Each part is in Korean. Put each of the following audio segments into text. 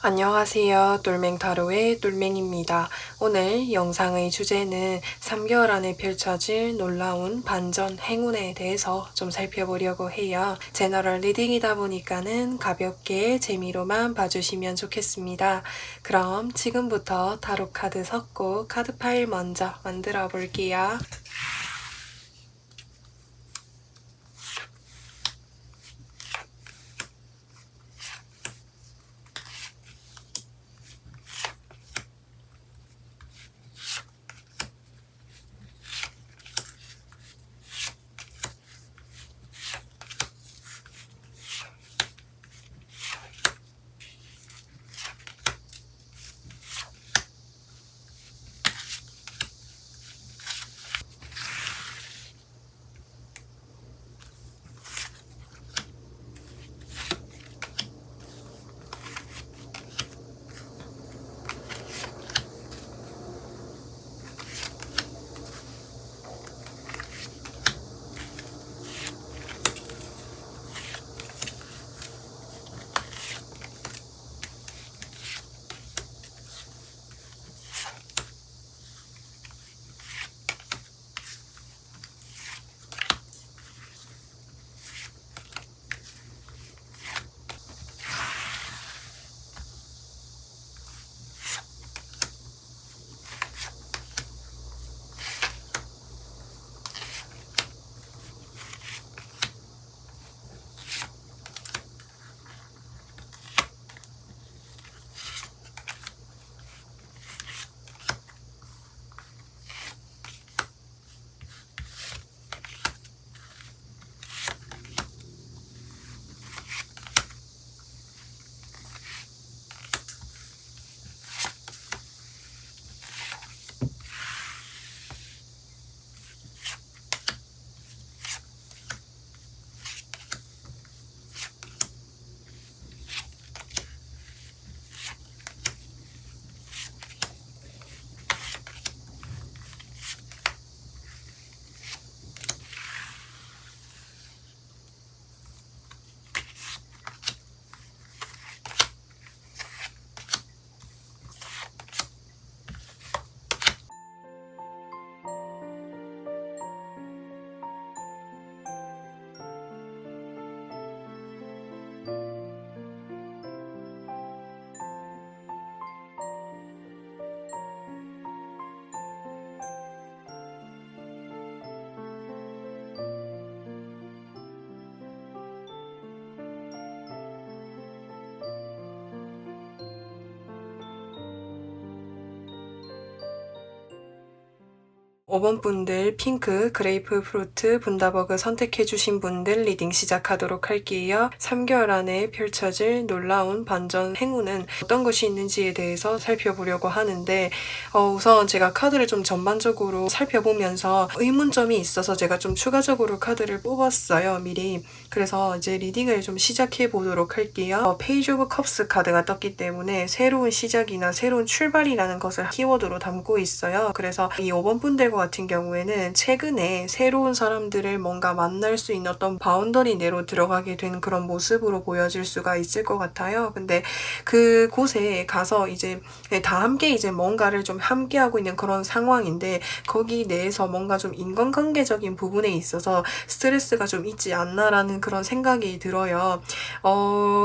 안녕하세요. 똘맹타로의 똘맹입니다. 오늘 영상의 주제는 3개월 안에 펼쳐질 놀라운 반전 행운에 대해서 좀 살펴보려고 해요. 제너럴 리딩이다 보니까는 가볍게 재미로만 봐주시면 좋겠습니다. 그럼 지금부터 타로 카드 섞고 카드 파일 먼저 만들어 볼게요. 오 번 분들 핑크, 그레이프 프루트, 분다버그 선택해주신 분들 리딩 시작하도록 할게요. 3개월 안에 펼쳐질 놀라운 반전 행운은 어떤 것이 있는지에 대해서 살펴보려고 하는데 우선 제가 카드를 좀 전반적으로 살펴보면서 의문점이 있어서 제가 좀 추가적으로 카드를 뽑았어요. 미리. 그래서 이제 리딩을 좀 시작해 보도록 할게요. 페이지 오브 컵스 카드가 떴기 때문에 새로운 시작이나 새로운 출발이라는 것을 키워드로 담고 있어요. 그래서 이 5번 분들과 같은 경우에는 최근에 새로운 사람들을 뭔가 만날 수 있는 어떤 바운더리 내로 들어가게 된 그런 모습으로 보여질 수가 있을 것 같아요. 근데 그곳에 가서 이제 다 함께 이제 뭔가를 좀 함께 하고 있는 그런 상황인데 거기 내에서 뭔가 좀 인간관계적인 부분에 있어서 스트레스가 좀 있지 않나라는 그런 생각이 들어요.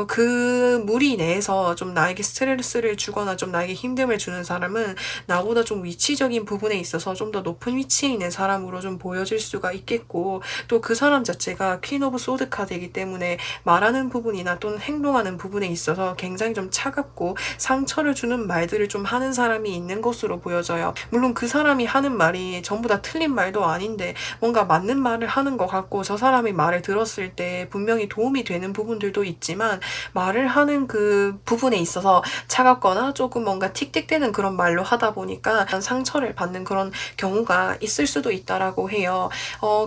그 무리 내에서 좀 나에게 스트레스를 주거나 좀 나에게 힘듦을 주는 사람은 나보다 좀 위치적인 부분에 있어서 좀 더 높은 위치에 있는 사람으로 좀 보여질 수가 있겠고 또 그 사람 자체가 퀸 오브 소드 카드이기 때문에 말하는 부분이나 또는 행동하는 부분에 있어서 굉장히 좀 차갑고 상처를 주는 말들을 좀 하는 사람이 있는 것으로 보여져요. 물론 그 사람이 하는 말이 전부 다 틀린 말도 아닌데 뭔가 맞는 말을 하는 것 같고 저 사람이 말을 들었을 때 분명히 도움이 되는 부분들도 있지만 말을 하는 그 부분에 있어서 차갑거나 조금 뭔가 틱틱대는 그런 말로 하다 보니까 상처를 받는 그런 경우가 목표가 있을 수도 있다라고 해요.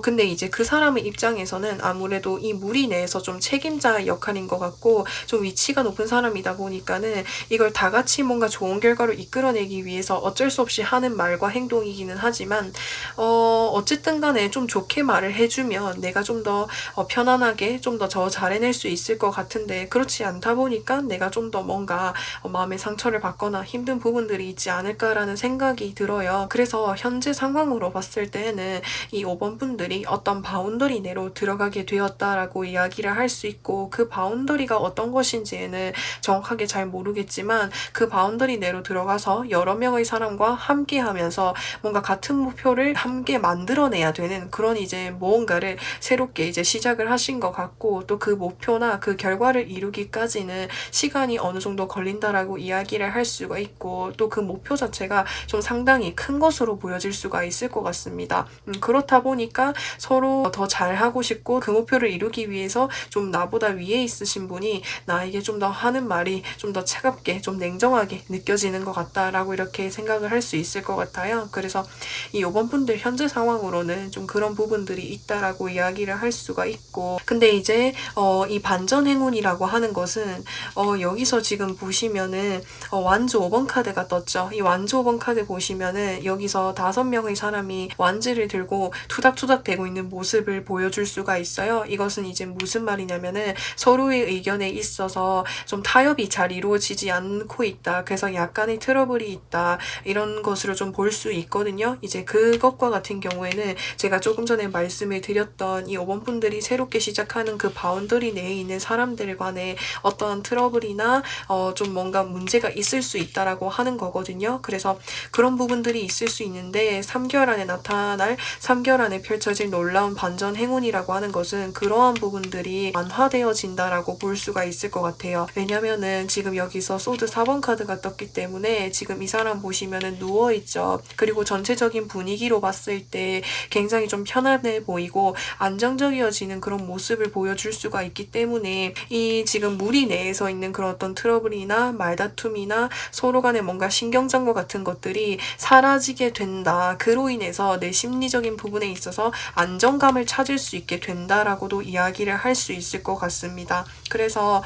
근데 이제 그 사람의 입장에서는 아무래도 이 무리 내에서 좀 책임자 역할인 것 같고 좀 위치가 높은 사람이다 보니까는 이걸 다 같이 뭔가 좋은 결과로 이끌어내기 위해서 어쩔 수 없이 하는 말과 행동이기는 하지만 어쨌든 간에 좀 좋게 말을 해주면 내가 좀 더 편안하게 좀 더 잘해낼 수 있을 것 같은데 그렇지 않다 보니까 내가 좀 더 뭔가 마음의 상처를 받거나 힘든 부분들이 있지 않을까라는 생각이 들어요. 그래서 현재 상황으로 봤을 때는 이 5번 분들이 어떤 바운더리 내로 들어가게 되었다라고 이야기를 할 수 있고 그 바운더리가 어떤 것인지에는 정확하게 잘 모르겠지만 그 바운더리 내로 들어가서 여러 명의 사람과 함께 하면서 뭔가 같은 목표를 함께 만들어내야 되는 그런 이제 무언가를 새롭게 이제 시작을 하신 것 같고 또 그 목표나 그 결과를 이루기까지는 시간이 어느 정도 걸린다라고 이야기를 할 수가 있고 또 그 목표 자체가 좀 상당히 큰 것으로 보여질 수가 있을 것 같습니다. 그렇다 보니까 서로 더 잘하고 싶고 그 목표를 이루기 위해서 좀 나보다 위에 있으신 분이 나에게 좀 더 하는 말이 좀 더 차갑게 좀 냉정하게 느껴지는 것 같다라고 이렇게 생각을 할 수 있을 것 같아요. 그래서 이 5번 분들 현재 상황으로는 좀 그런 부분들이 있다라고 이야기를 할 수가 있고 근데 이제 이 반전 행운이라고 하는 것은 여기서 지금 보시면은 완주 5번 카드가 떴죠. 이 완주 5번 카드 보시면은 여기서 5명의 사람이 완지를 들고 투닥투닥 대고 있는 모습을 보여줄 수가 있어요. 이것은 이제 무슨 말이냐면은 서로의 의견에 있어서 좀 타협이 잘 이루어지지 않고 있다. 그래서 약간의 트러블이 있다. 이런 것으로 좀 볼 수 있거든요. 이제 그것과 같은 경우에는 제가 조금 전에 말씀을 드렸던 이 5번 분들이 새롭게 시작하는 그 바운더리 내에 있는 사람들 간에 어떤 트러블이나 좀 뭔가 문제가 있을 수 있다라고 하는 거거든요. 그래서 그런 부분들이 있을 수 있는데 3개월 안에 나타날 3개월 안에 펼쳐질 놀라운 반전 행운이라고 하는 것은 그러한 부분들이 완화되어진다라고 볼 수가 있을 것 같아요. 왜냐면은 지금 여기서 소드 4번 카드가 떴기 때문에 지금 이 사람 보시면은 누워있죠. 그리고 전체적인 분위기로 봤을 때 굉장히 좀 편안해 보이고 안정적이어지는 그런 모습을 보여줄 수가 있기 때문에 이 지금 무리 내에서 있는 그런 어떤 트러블이나 말다툼이나 서로 간에 뭔가 신경전과 같은 것들이 사라지게 된다. 그로 인해서 내 심리적인 부분에 있어서 안정감을 찾을 수 있게 된다라고도 이야기를 할 수 있을 것 같습니다. 그래서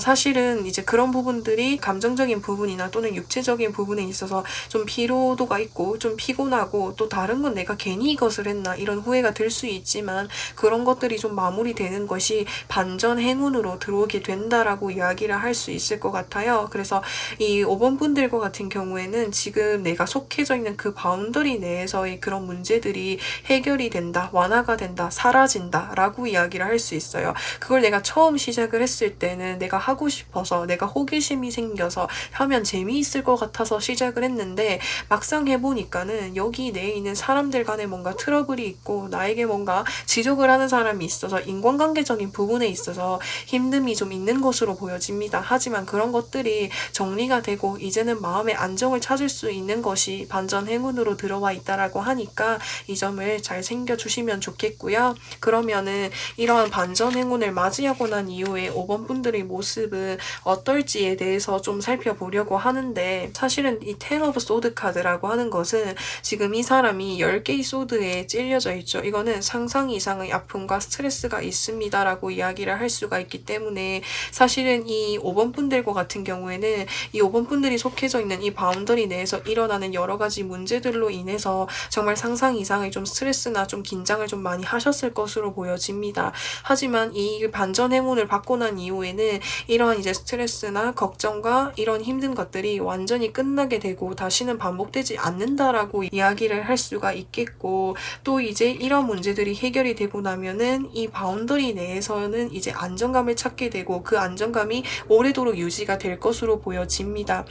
사실은 이제 그런 부분들이 감정적인 부분이나 또는 육체적인 부분에 있어서 좀 피로도가 있고 좀 피곤하고 또 다른 건 내가 괜히 이것을 했나 이런 후회가 들 수 있지만 그런 것들이 좀 마무리되는 것이 반전 행운으로 들어오게 된다라고 이야기를 할 수 있을 것 같아요. 그래서 이 5번 분들과 같은 경우에는 지금 내가 속해져 있는 그 바운더리 내에서의 그런 문제들이 해결이 된다, 완화가 된다, 사라진다 라고 이야기를 할 수 있어요. 그걸 내가 처음 시작을 했을 때는 내가 하고 싶어서 내가 호기심이 생겨서 하면 재미있을 것 같아서 시작을 했는데 막상 해보니까는 여기 내에 있는 사람들 간에 뭔가 트러블이 있고 나에게 뭔가 지적을 하는 사람이 있어서 인간관계적인 부분에 있어서 힘듦이 좀 있는 것으로 보여집니다. 하지만 그런 것들이 정리가 되고 이제는 마음의 안정을 찾을 수 있는 것이 반전 행운으로 들어와 있다라고 하니까 이 점을 잘 챙겨주시면 좋겠고요. 그러면은 이러한 반전 행운을 맞이하고 난 이후에 5번 분들의 모습은 어떨지에 대해서 좀 살펴보려고 하는데 사실은 이 텐 오브 소드 카드라고 하는 것은 지금 이 사람이 10개의 소드에 찔려져 있죠. 이거는 상상 이상의 아픔과 스트레스가 있습니다라고 이야기를 할 수가 있기 때문에 사실은 이 5번 분들과 같은 경우에는 이 5번 분들이 속해져 있는 이 바운더리 내에서 일어나는 여러 가지 문제들로 인해서 정말 상상 이상의 좀 스트레스나 좀 긴장을 좀 많이 하셨을 것으로 보여집니다. 하지만 이 반전 행운을 받고 난 이후에는 이러한 이제 스트레스나 걱정과 이런 힘든 것들이 완전히 끝나게 되고 다시는 반복되지 않는다라고 이야기를 할 수가 있겠고 또 이제 이런 문제들이 해결이 되고 나면은 이 바운더리 내에서는 이제 안정감을 찾게 되고 그 안정감이 오래도록 유지가 될 것으로 보여집니다.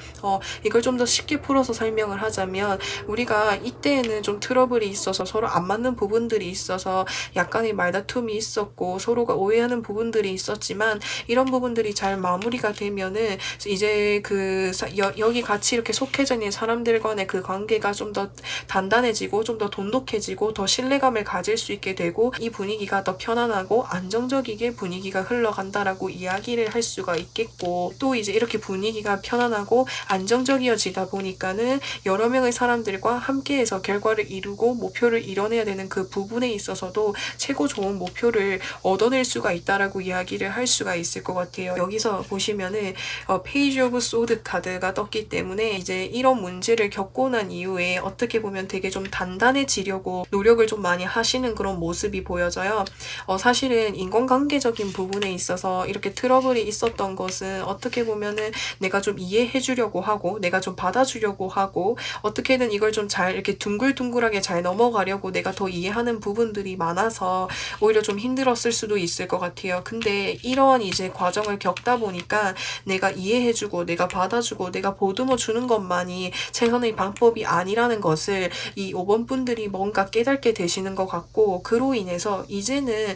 이걸 좀 더 쉽게 풀어서 설명을 하자면 우리가 이때에는 좀 트러블이 있어서 서로 안 맞는 부분들이 있어서 약간의 말다툼이 있었고 서로가 오해하는 부분들이 있었지만 이런 부분들이 잘 마무리가 되면은 이제 여기 같이 이렇게 속해져 있는 사람들 간의 그 관계가 좀 더 단단해지고 좀 더 돈독해지고 더 신뢰감을 가질 수 있게 되고 이 분위기가 더 편안하고 안정적이게 분위기가 흘러간다라고 이야기를 할 수가 있겠고 또 이제 이렇게 분위기가 편안하고 안정적이어지다 보니까는 여러 명의 사람들과 함께해서 결과를 이루고 목표를 이뤄내야 되는 그 부분에 있어서도 최고 좋은 목표를 얻어낼 수가 있다라고 이야기를 할 수가 있을 것 같아요. 여기서 보시면은 페이지 오브 소드 카드가 떴기 때문에 이제 이런 문제를 겪고 난 이후에 어떻게 보면 되게 좀 단단해지려고 노력을 좀 많이 하시는 그런 모습이 보여져요. 사실은 인간관계적인 부분에 있어서 이렇게 트러블이 있었던 것은 어떻게 보면은 내가 좀 이해해 주려고 하고 내가 좀 받아주려고 하고 어떻게든 이걸 좀 잘 이렇게 둥글둥글하게 잘 넘어가려고 내가 더 이해하는 부분들이 많아서 오히려 좀 힘들었을 수도 있을 것 같아요. 근데 이러한 이제 과정을 겪다 보니까 내가 이해해주고 내가 받아주고 내가 보듬어 주는 것만이 최선의 방법이 아니라는 것을 이 5번 분들이 뭔가 깨닫게 되시는 것 같고, 그로 인해서 이제는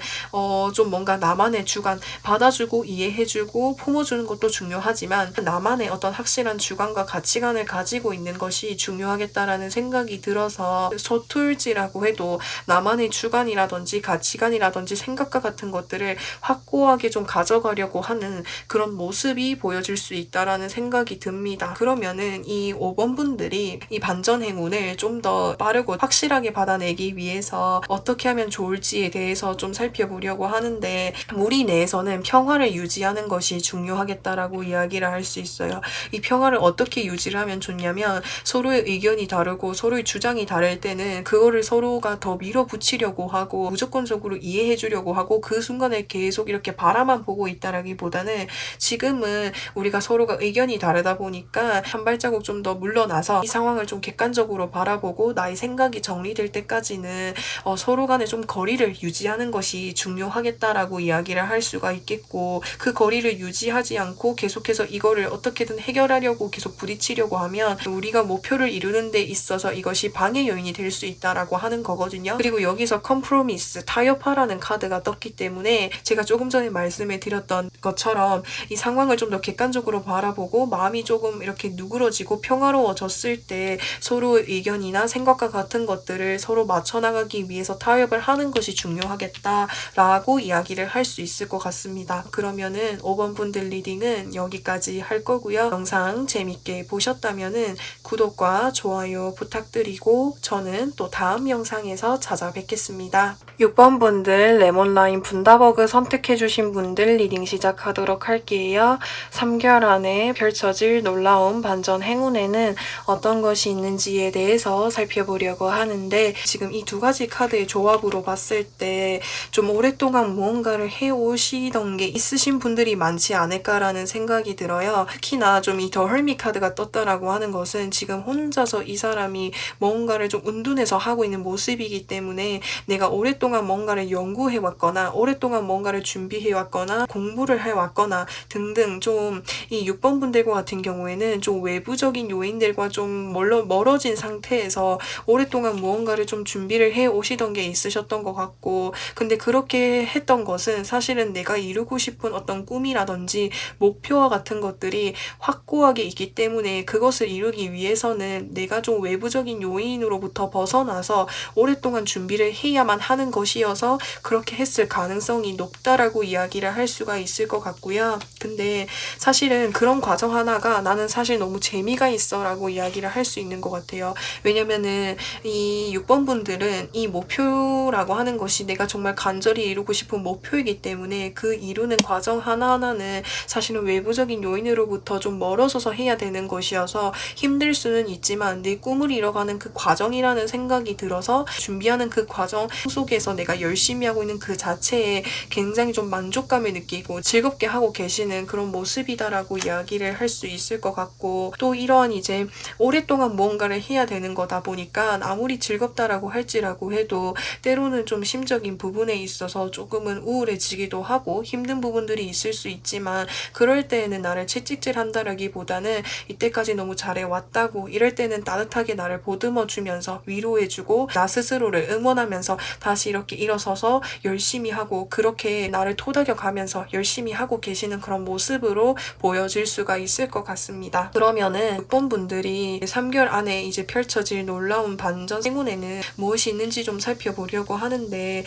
좀 뭔가 나만의 주관, 받아주고 이해해주고 품어주는 것도 중요하지만 나만의 어떤 확실한 주관과 가치관을 가지고 있는 것이 중요하겠다라는 생각이 들어서 서툴지라고 해도 나만의 주관이라든지 가치관이라든지 생각과 같은 것들을 확고하게 좀 가져가려고 하는 그런 모습이 보여질 수 있다라는 생각이 듭니다. 그러면은 이 5번 분들이 이 반전 행운을 좀 더 빠르고 확실하게 받아내기 위해서 어떻게 하면 좋을지에 대해서 좀 살펴보려고 하는데, 우리 내에서는 평화를 유지하는 것이 중요하겠다라고 이야기를 할 수 있어요. 이 평화를 어떻게 유지를 하면 좋냐면, 서로의 의견이 다르고 서로의 주장이 다를 때는 그거를 서로가 더 밀어붙이려고 하고 무조건적으로 이해해 주려고 하고 그 순간에 계속 이렇게 바라만 보고 있다라기보다는, 지금은 우리가 서로가 의견이 다르다 보니까 한 발자국 좀 더 물러나서 이 상황을 좀 객관적으로 바라보고 나의 생각이 정리될 때까지는 서로 간에 좀 거리를 유지하는 것이 중요하겠다라고 이야기를 할 수가 있겠고, 그 거리를 유지하지 않고 계속해서 이거를 어떻게든 해결하려고 계속 부딪히려고 하면 우리가 목표를 이루는 데 있어서 이것이 방해 요인이 될 수 있다라고 하는 거거든요. 그리고 여기서 컴프로미스, 타협하라는 카드가 떴기 때문에 제가 조금 전에 말씀을 드렸던 것처럼 이 상황을 좀 더 객관적으로 바라보고 마음이 조금 이렇게 누그러지고 평화로워졌을 때 서로의 의견이나 생각과 같은 것들을 서로 맞춰나가기 위해서 타협을 하는 것이 중요하겠다라고 이야기를 할 수 있을 것 같습니다. 그러면은 5번 분들 리딩은 여기까지 할 거고요. 영상 재밌게 보셨다면은 구독과 좋아요 부탁드리고 저는 또 다음 영상에서 찾아뵙겠습니다. 6번 분들 레몬라인 분다버그 선택해주신 분들 리딩 시작하도록 할게요. 3개월 안에 펼쳐질 놀라운 반전 행운에는 어떤 것이 있는지에 대해서 살펴보려고 하는데, 지금 이 두 가지 카드의 조합으로 봤을 때 좀 오랫동안 무언가를 해오시던 게 있으신 분들이 많지 않을까라는 생각이 들어요. 특히나 좀 이 더 헐미 카드가 떴다라고 하는 것은 지금 혼자서 이 사람이 뭔가를 좀 은둔해서 하고 있는 모습이기 때문에 내가 오랫동안 뭔가를 연구해왔거나 오랫동안 뭔가를 준비해왔거나 공부를 해왔거나 등등, 좀 이 6번 분들과 같은 경우에는 좀 외부적인 요인들과 좀 멀어진 상태에서 오랫동안 무언가를 좀 준비를 해 오시던 게 있으셨던 것 같고, 근데 그렇게 했던 것은 사실은 내가 이루고 싶은 어떤 꿈이라든지 목표와 같은 것들이 확고하게 있기 때문에 그것을 이루기 위해서는 내가 좀 외부적인 요인으로부터 벗어나서 오랫동안 준비를 해야만 하는 것이어서 그렇게 했을 가능성이 높다라고 이야기를 할 수가 있을 것 같고요. 근데 사실은 그런 과정 하나가 나는 사실 너무 재미가 있어 라고 이야기를 할 수 있는 것 같아요. 왜냐면은 이 6번 분들은 이 목표라고 하는 것이 내가 정말 간절히 이루고 싶은 목표이기 때문에 그 이루는 과정 하나하나는 사실은 외부적인 요인으로부터 좀 멀어서서 해야 되는 것이어서 힘들 수는 있지만 내 꿈을 이뤄가는 그 과정이라는 생각이 들어서 준비하는 그 과정 속에서 내가 열심히 하고 있는 그 자체에 굉장히 좀 만족감을 느끼고 즐겁게 하고 계시는 그런 모습이다라고 이야기를 할 수 있을 것 같고, 또 이러한 이제 오랫동안 무언가를 해야 되는 거다 보니까 아무리 즐겁다라고 할지라고 해도 때로는 좀 심적인 부분에 있어서 조금은 우울해지기도 하고 힘든 부분들이 있을 수 있지만, 그럴 때에는 나를 채찍질한다라기보다는 이때까지 너무 잘해왔다고, 이럴 때는 따뜻하게 나를 보듬어주면서 위로해주고 나 스스로를 응원하면서 다시 이렇게 일어서서 열심히 하고 그렇게 나를 토닥여가면서 열심히 하고 계시는 그런 모습으로 보여질 수가 있을 것 같습니다. 그러면은 6번 분들이 3개월 안에 이제 펼쳐질 놀라운 반전 행운에는 무엇이 있는지 좀 살펴보려고 하는데,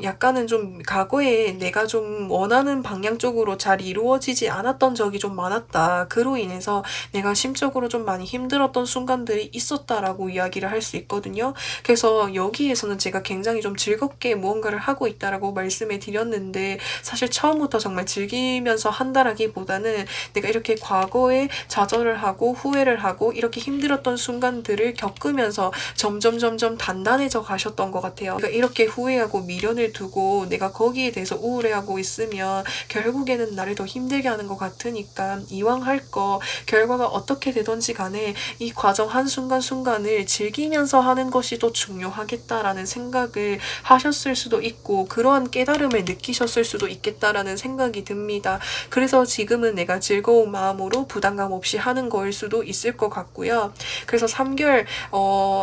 약간은 좀 과거에 내가 좀 원하는 방향 쪽으로 잘 이루어지지 않았던 적이 좀 많았다. 그로 인해서 내가 심적으로 좀 많이 힘들었던 순간들이 있었다라고 이야기를 이야기를 할 수 있거든요. 그래서 여기에서는 제가 굉장히 좀 즐겁게 무언가를 하고 있다라고 말씀을 드렸는데, 사실 처음부터 정말 즐기면서 한다라기보다는 내가 이렇게 과거에 좌절을 하고 후회를 하고 이렇게 힘들었던 순간들을 겪으면서 점점 단단해져 가셨던 것 같아요. 그러니까 이렇게 후회하고 미련을 두고 내가 거기에 대해서 우울해하고 있으면 결국에는 나를 더 힘들게 하는 것 같으니까, 이왕 할 거 결과가 어떻게 되던지 간에 이 과정 한순간순간을 즐기면서 하는 것이 더 중요하겠다라는 생각을 하셨을 수도 있고, 그러한 깨달음을 느끼셨을 수도 있겠다라는 생각이 듭니다. 그래서 지금은 내가 즐거운 마음으로 부담감 없이 하는 거일 수도 있을 것 같고요. 그래서 3개월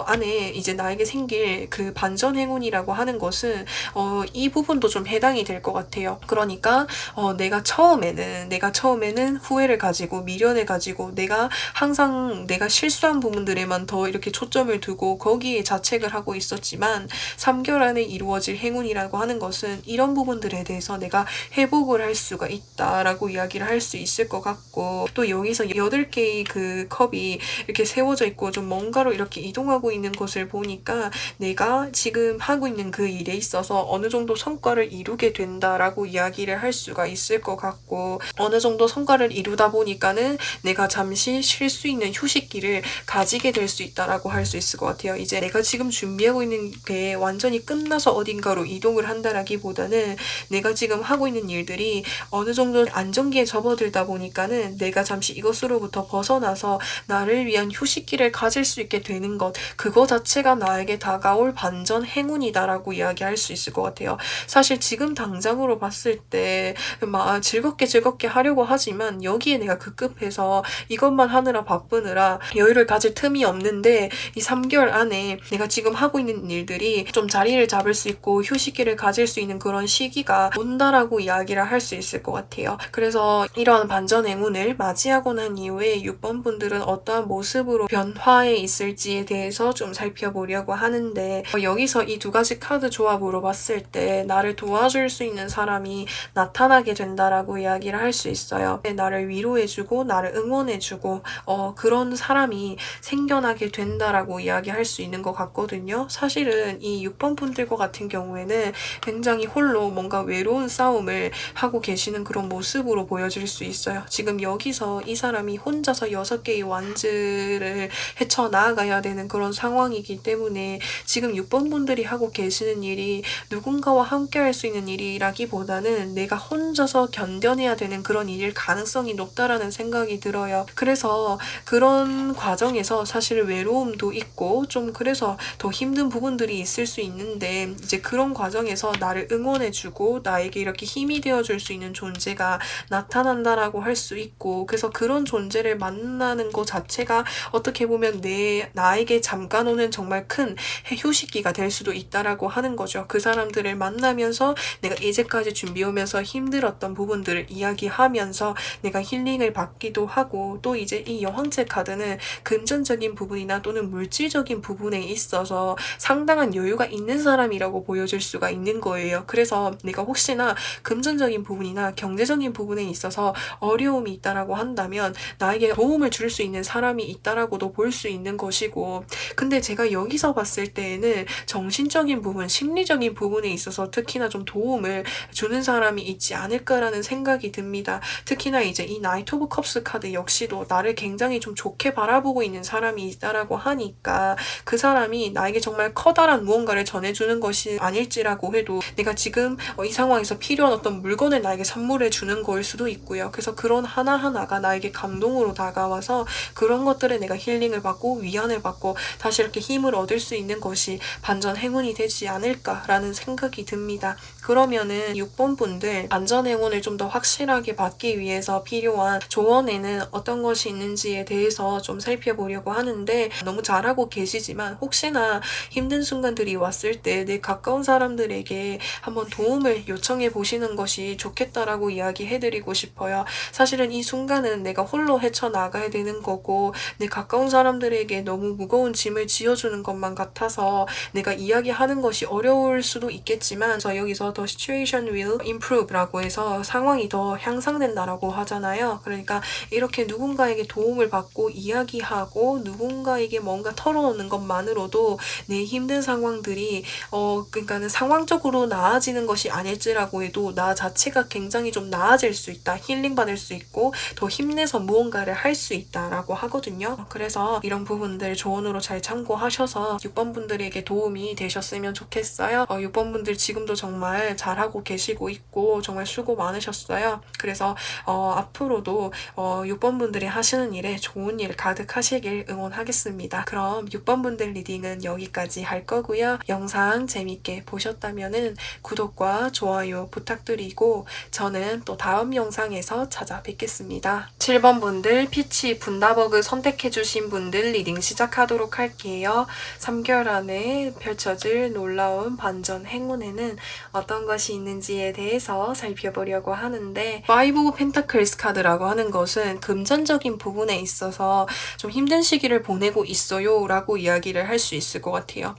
안에 이제 나에게 생길 그 반전 행운이라고 하는 것은 이 부분도 좀 해당이 될 것 같아요. 그러니까 내가 처음에는 후회를 가지고 미련을 가지고 내가 항상 내가 실수한 부분들에만 더 이렇게 초점을 두고 거기에 자책을 하고 있었지만, 3개월 안에 이루어질 행운이라고 하는 것은 이런 부분들에 대해서 내가 회복을 할 수가 있다라고 이야기를 할 수 있을 것 같고, 또 여기서 8개의 그 컵이 이렇게 세워져 있고 좀 뭔가로 이렇게 이동하고 있는 것을 보니까 내가 지금 하고 있는 그 일에 있어서 어느 정도 성과를 이루게 된다라고 이야기를 할 수가 있을 것 같고, 어느 정도 성과를 이루다 보니까는 내가 잠시 쉴 수 있는 휴식기를 가지게 될 수 있다라고 할 수 있을 것 같아요. 이제 내가 지금 준비하고 있는 게 완전히 끝나서 어딘가로 이동을 한다라기보다는 내가 지금 하고 있는 일들이 어느 정도 안정기에 접어들다 보니까는 내가 잠시 이것으로부터 벗어나서 나를 위한 휴식기를 가질 수 있게 되는 것, 그거 자체가 나에게 다가올 반전 행운이다라고 이야기할 수 있을 것 같아요. 사실 지금 당장으로 봤을 때 막 즐겁게 하려고 하지만 여기에 내가 급급해서 이것만 하느라 바쁘느라 여유를 가질 틈이 없는데, 이 3개월 안에 내가 지금 하고 있는 일들이 좀 자리를 잡을 수 있고 휴식기를 가질 수 있는 그런 시기가 온다라고 이야기를 할 수 있을 것 같아요. 그래서 이러한 반전 행운을 맞이하고 난 이후에 6번 분들은 어떠한 모습으로 변화해 있을지에 대해서 좀 살펴보려고 하는데, 여기서 이 2가지 카드 조합으로 봤을 때 나를 도와줄 수 있는 사람이 나타나게 된다라고 이야기를 할 수 있어요. 나를 위로해주고 나를 응원해주고 그런 사람이 생겨나게 된다라고 이야기할 수 있는 것 같거든요. 사실은 이 6번 분들과 같은 경우에는 굉장히 홀로 뭔가 외로운 싸움을 하고 계시는 그런 모습으로 보여질 수 있어요. 지금 여기서 이 사람이 혼자서 6개의 완즈를 헤쳐나가야 되는 그런 상황이기 때문에 지금 6번 분들이 하고 계시는 일이 누군가와 함께 할 수 있는 일이라기보다는 내가 혼자서 견뎌내야 되는 그런 일일 가능성이 높다라는 생각이 들어요. 그래서 그런 과정에서 사실 외로움도 있고 좀 그래서 더 힘든 부분들이 있을 수 있는데, 이제 그런 과정에서 나를 응원해주고 나에게 이렇게 힘이 되어줄 수 있는 존재가 나타난다라고 할 수 있고, 그래서 그런 존재를 만나는 것 자체가 어떻게 보면 나에게 잠깐 오는 정말 큰 휴식기가 될 수도 있다라고 하는 거죠. 그 사람들을 만나면서 내가 이제까지 준비해오면서 힘들었던 부분들을 이야기하면서 내가 힐링을 받기도 하고, 또 이제 이 여왕체 카드는 금전적인 부분이나 또는 물질적인 부분에 있어서 상당한 여유가 있는 사람이라고 보여줄 수가 있는 거예요. 그래서 내가 혹시나 금전적인 부분이나 경제적인 부분에 있어서 어려움이 있다라고 한다면 나에게 도움을 줄 수 있는 사람이 있다라고도 볼 수 있는 것이고, 근데 제가 여기서 봤을 때에는 정신적인 부분, 심리적인 부분에 있어서 특히나 좀 도움을 주는 사람이 있지 않을까라는 생각이 듭니다. 특히나 이제 이 나이트 오브 컵스 카드 역시도 나를 굉장히 좀 좋게 바라보고 있는 사람이 있다라고 하니까 그 사람이 나에게 정말 커다란 무언가를 전해주는 것이 아닐지라고 해도 내가 지금 이 상황에서 필요한 어떤 물건을 나에게 선물해 주는 거일 수도 있고요. 그래서 그런 하나하나가 나에게 감동으로 다가와서 그런 것들에 내가 힐링을 받고 위안을 받고 다시 이렇게 힘을 얻을 수 있는 것이 반전 행운이 되지 않을까라는 생각이 듭니다. 그러면은 6번 분들 반전 행운을 좀 더 확실하게 받기 위해서 필요한 조언에는 어떤 것이 있는지에 대해서 좀 살펴보려고 하는데, 너무 잘하고 계시지만 혹시나 힘든 순간들이 왔을 때 내 가까운 사람들에게 한번 도움을 요청해 보시는 것이 좋겠다라고 이야기해드리고 싶어요. 사실은 이 순간은 내가 홀로 헤쳐나가야 되는 거고 내 가까운 사람들에게 너무 무거운 짐을 지어주는 것만 같아서 내가 이야기하는 것이 어려울 수도 있겠지만, 여기서 The situation will improve라고 해서 상황이 더 향상된다라고 하잖아요. 그러니까 이렇게 누군가에게 도움을 받고 이야기하고 누군가에게 뭔가 털어오는 것만으로도 내 힘든 상황들이 그러니까는 상황적으로 나아지는 것이 아닐지라고 해도 나 자체가 굉장히 좀 나아질 수 있다. 힐링 받을 수 있고 더 힘내서 무언가를 할 수 있다라고 하거든요. 그래서 이런 부분들 조언으로 잘 참고하셔서 6번 분들에게 도움이 되셨으면 좋겠어요. 6번 분들 지금도 정말 잘하고 계시고 있고 정말 수고 많으셨어요. 그래서 앞으로도 6번 분들이 하시는 일에 좋은 일 가득하시길 응원하겠습니다. 그럼 6번 분들 리딩은 여기까지 할 거고요. 영상 재밌게 보셨다면은 구독과 좋아요 부탁드리고 저는 또 다음 영상에서 찾아뵙겠습니다. 7번 분들 피치 분다버그 선택해주신 분들 리딩 시작하도록 할게요. 3개월 안에 펼쳐질 놀라운 반전 행운에는 어떤 것이 있는지에 대해서 살펴보려고 하는데 파이브 오브 펜타클스 카드라고 하는 것은 금전적인 부분에 있어서 좀 힘든 시기를 보내고 있어요 라고 이야기를 할 수 있을 것 같아요.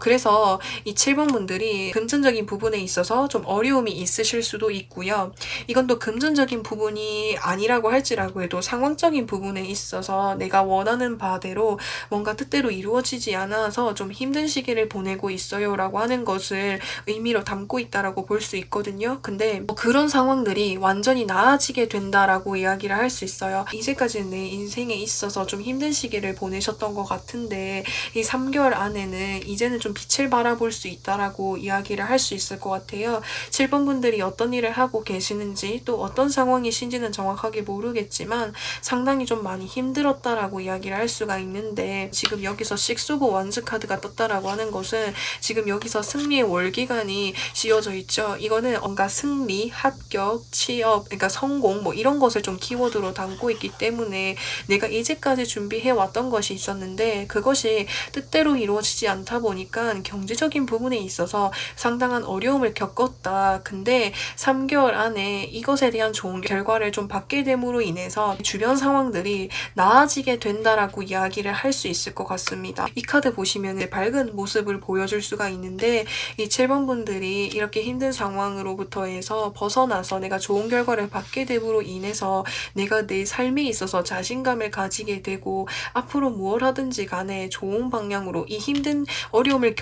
그래서 이 7번 분들이 금전적인 부분에 있어서 좀 어려움이 있으실 수도 있고요. 이건 또 금전적인 부분이 아니라고 할지라고 해도 상황적인 부분에 있어서 내가 원하는 바대로 뭔가 뜻대로 이루어지지 않아서 좀 힘든 시기를 보내고 있어요 라고 하는 것을 의미로 담고 있다라고 볼 수 있거든요. 근데 그런 상황들이 완전히 나아지게 된다라고 이야기를 할 수 있어요. 이제까지는 내 인생에 있어서 좀 힘든 시기를 보내셨던 것 같은데 이 3개월 안에는 이제는 좀 빛을 바라볼 수 있다라고 이야기를 할 수 있을 것 같아요. 7번 분들이 어떤 일을 하고 계시는지 또 어떤 상황이신지는 정확하게 모르겠지만 상당히 좀 많이 힘들었다라고 이야기를 할 수가 있는데 지금 여기서 식스 오브 원즈 카드가 떴다라고 하는 것은 지금 여기서 승리의 월기간이 씌워져 있죠. 이거는 뭔가 승리, 합격, 취업, 그러니까 성공 뭐 이런 것을 좀 키워드로 담고 있기 때문에 내가 이제까지 준비해왔던 것이 있었는데 그것이 뜻대로 이루어지지 않다 보니까 경제적인 부분에 있어서 상당한 어려움을 겪었다. 근데 3개월 안에 이것에 대한 좋은 결과를 좀 받게 됨으로 인해서 주변 상황들이 나아지게 된다라고 이야기를 할 수 있을 것 같습니다. 이 카드 보시면 밝은 모습을 보여줄 수가 있는데 이 7번 분들이 이렇게 힘든 상황으로부터 해서 벗어나서 내가 좋은 결과를 받게 됨으로 인해서 내가 내 삶에 있어서 자신감을 가지게 되고 앞으로 무엇 하든지 간에 좋은 방향으로 이 힘든 어려움을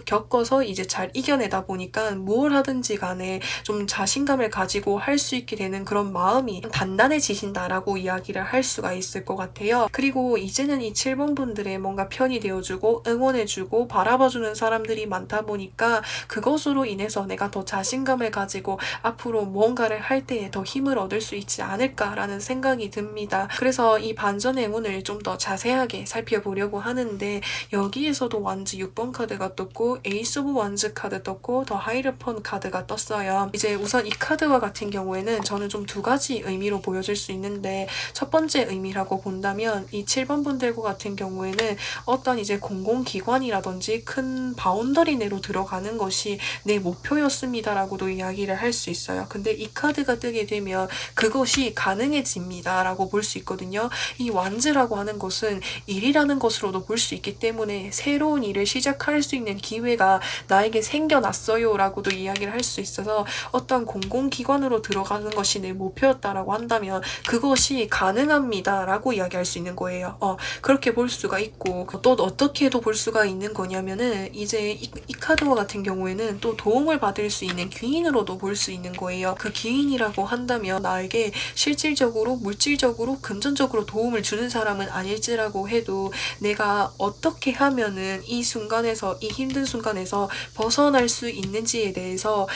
겪어서 이제 잘 이겨내다 보니까 무엇 하든지 간에 좀 자신감을 가지고 할 수 있게 되는 그런 마음이 단단해지신다라고 이야기를 할 수가 있을 것 같아요. 그리고 이제는 이 7번 분들의 뭔가 편이 되어주고 응원해주고 바라봐주는 사람들이 많다 보니까 그것으로 인해서 내가 더 자신감을 가지고 앞으로 무언가를 할 때에 더 힘을 얻을 수 있지 않을까라는 생각이 듭니다. 그래서 이 반전 행운을 좀 더 자세하게 살펴보려고 하는데 여기에서도 완즈 6번 카드가 떴고 에이스 오브 완즈 카드 떴고 더 하이르폰 카드가 떴어요. 이제 우선 이 카드와 같은 경우에는 저는 좀 두 가지 의미로 보여질 수 있는데 첫 번째 의미라고 본다면 이 7번 분들과 같은 경우에는 어떤 이제 공공기관이라든지 큰 바운더리 내로 들어가는 것이 내 목표였습니다라고도 이야기를 할 수 있어요. 근데 이 카드가 뜨게 되면 그것이 가능해집니다라고 볼 수 있거든요. 이 완즈라고 하는 것은 일이라는 것으로도 볼 수 있기 때문에 새로운 일을 시작할 수 있는 기회가 나에게 생겨났어요 라고도 이야기를 할 수 있어서 어떤 공공기관으로 들어가는 것이 내 목표였다라고 한다면 그것이 가능합니다 라고 이야기할 수 있는 거예요. 그렇게 볼 수가 있고 또 어떻게도 볼 수가 있는 거냐면은 이제 이 카드와 같은 경우에는 또 도움을 받을 수 있는 귀인으로도 볼 수 있는 거예요. 그 귀인이라고 한다면 나에게 실질적으로 물질적으로 금전적으로 도움을 주는 사람은 아닐지라고 해도 내가 어떻게 하면은 이 순간에서 이 힘든 순간에서 벗어날 수 있는지에 대해서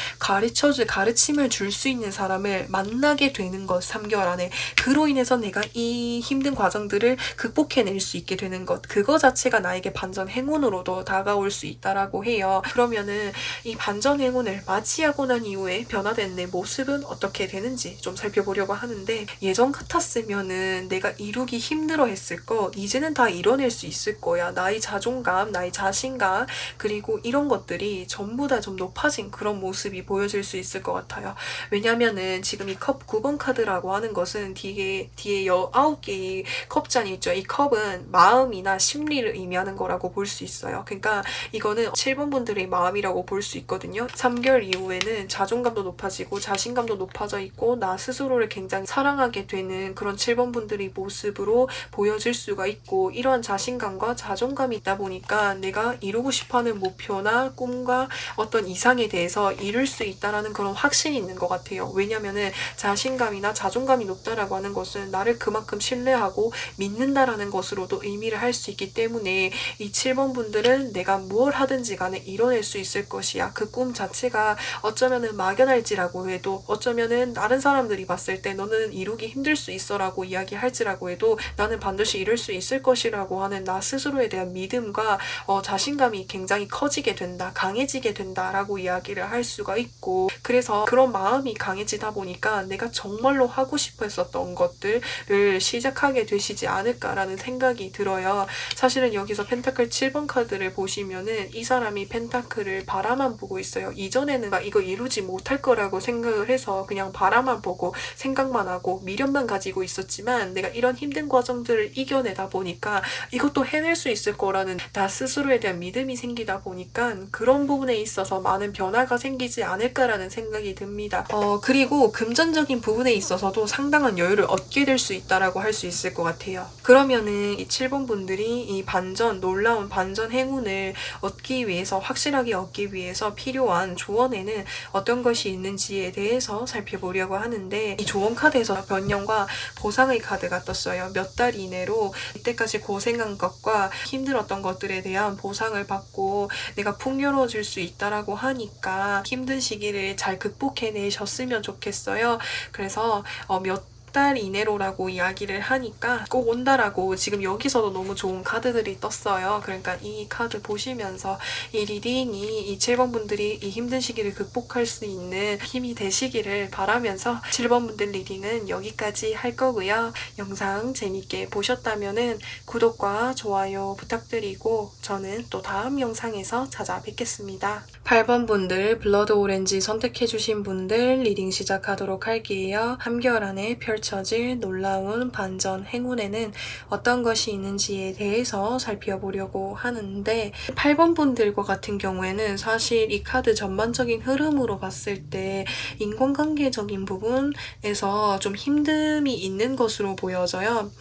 가르침을 줄 수 있는 사람을 만나게 되는 것 3개월 안에 그로 인해서 내가 이 힘든 과정들을 극복해낼 수 있게 되는 것 그거 자체가 나에게 반전 행운으로도 다가올 수 있다라고 해요. 그러면은 이 반전 행운을 맞이하고 난 이후에 변화된 내 모습은 어떻게 되는지 좀 살펴보려고 하는데 예전 같았으면은 내가 이루기 힘들어 했을 거 이제는 다 이뤄낼 수 있을 거야. 나의 자존감, 나의 자신감 그리고 이런 것들이 전부 다 좀 높아진 그런 모습이 보여질 수 있을 것 같아요. 왜냐면은 지금 이 컵 9번 카드라고 하는 것은 뒤에 9개의 컵잔이 있죠. 이 컵은 마음이나 심리를 의미하는 거라고 볼 수 있어요. 그러니까 이거는 7번 분들의 마음이라고 볼 수 있거든요. 3개월 이후에는 자존감도 높아지고 자신감도 높아져 있고 나 스스로를 굉장히 사랑하게 되는 그런 7번 분들의 모습으로 보여질 수가 있고 이러한 필요한 자신감과 자존감이 있다 보니까 내가 이루고 싶어하는 목표나 꿈과 어떤 이상에 대해서 이룰 수 있다라는 그런 확신이 있는 것 같아요. 왜냐면은 자신감이나 자존감이 높다라고 하는 것은 나를 그만큼 신뢰하고 믿는다라는 것으로도 의미를 할 수 있기 때문에 이 7번 분들은 내가 뭘 하든지 간에 이뤄낼 수 있을 것이야. 그 꿈 자체가 어쩌면은 막연할지라고 해도, 어쩌면은 다른 사람들이 봤을 때 너는 이루기 힘들 수 있어라고 이야기할지라고 해도 나는 반드시 이룰 수 있을 것이라고 하는 나 스스로에 대한 믿음과 자신감이 굉장히 커지게 된다, 강해지게 된다라고 이야기를 할 수가 있고, 그래서 그런 마음이 강해지다 보니까 내가 정말로 하고 싶어 했었던 것들을 시작하게 되시지 않을까라는 생각이 들어요. 사실은 여기서 펜타클 7번 카드를 보시면은 이 사람이 펜타클을 바라만 보고 있어요. 이전에는 이거 이루지 못할 거라고 생각을 해서 그냥 바라만 보고 생각만 하고 미련만 가지고 있었지만, 내가 이런 힘든 과정들을 이겨내다 보니까 이것도 해낼 수 있을 거라는 나 스스로에 대한 믿음이 생기다 보니까 그런 부분에 있어서 많은 변화가 생기지 않을까라는 생각이 듭니다. 그리고 금전적인 부분에 있어서도 상당한 여유를 얻게 될 수 있다라고 할 수 있을 것 같아요. 그러면은 이 7번 분들이 이 반전, 놀라운 반전 행운을 얻기 위해서, 확실하게 얻기 위해서 필요한 조언에는 어떤 것이 있는지에 대해서 살펴보려고 하는데, 이 조언 카드에서 변명과 보상의 카드가 떴어요. 몇 달 이내로 이때까지 고생한 것과 힘들었던 것들에 대한 보상을 받고 내가 풍요로워질 수 있다라고 하니까 힘든 시기를 잘 극복해내셨으면 좋겠어요. 그래서 몇 달 이내로라고 이야기를 하니까 꼭 온다라고 지금 여기서도 너무 좋은 카드들이 떴어요. 그러니까 이 카드 보시면서 이 리딩이 이 7번 분들이 이 힘든 시기를 극복할 수 있는 힘이 되시기를 바라면서 7번 분들 리딩은 여기까지 할 거고요. 영상 재밌게 보셨다면은 구독과 좋아요 부탁드리고 저는 또 다음 영상에서 찾아뵙겠습니다. 8번 분들 블러드 오렌지 선택해주신 분들 리딩 시작하도록 할게요. 3개월 안에 펼쳐질 놀라운 반전 행운에는 어떤 것이 있는지에 대해서 살펴보려고 하는데, 8번 분들과 같은 경우에는 사실 이 카드 전반적인 흐름으로 봤을 때 인간관계적인 부분에서 좀 힘듦이 있는 것으로 보여져요.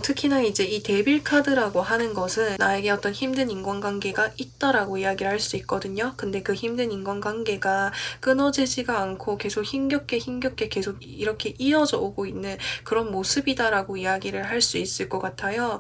특히나 이제 이 데빌 카드라고 하는 것은 나에게 어떤 힘든 인간관계가 있다라고 이야기를 할 수 있거든요. 근데 그 힘든 인간관계가 끊어지지가 않고 계속 힘겹게 계속 이렇게 이어져 오고 있는 그런 모습이다라고 이야기를 할 수 있을 것 같아요.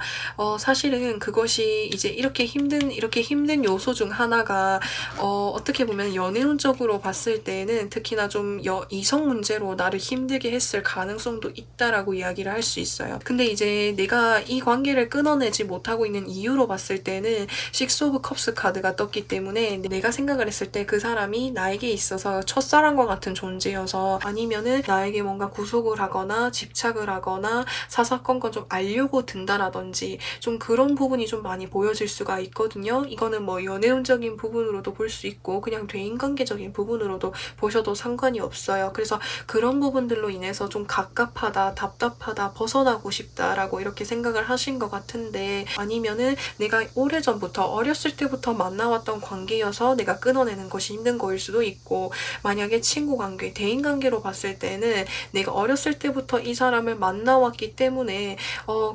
사실은 그것이 이제 이렇게 힘든 요소 중 하나가 어떻게 보면 연애운적으로 봤을 때는 특히나 좀 이성 문제로 나를 힘들게 했을 가능성도 있다라고 이야기를 할 수 있어요. 근데 이제 내가 이 관계를 끊어내지 못하고 있는 이유로 봤을 때는 식스 오브 컵스 카드가 떴기 때문에 내가 생각을 했을 때 그 사람이 나에게 있어서 첫사랑과 같은 존재여서, 아니면은 나에게 뭔가 구속을 하거나 집착을 하거나 사사건건 좀 알려고 든다라든지 좀 그런 부분이 좀 많이 보여질 수가 있거든요. 이거는 뭐 연애운적인 부분으로도 볼 수 있고 그냥 대인관계적인 부분으로도 보셔도 상관이 없어요. 그래서 그런 부분들로 인해서 좀 갑갑하다, 답답하다, 벗어나고 싶다라고 이렇게 생각을 하신 것 같은데, 아니면은 내가 오래전부터 어렸을 때부터 만나왔던 관계여서 내가 끊어내는 것이 힘든 거일 수도 있고, 만약에 친구 관계, 대인 관계로 봤을 때는 내가 어렸을 때부터 이 사람을 만나왔기 때문에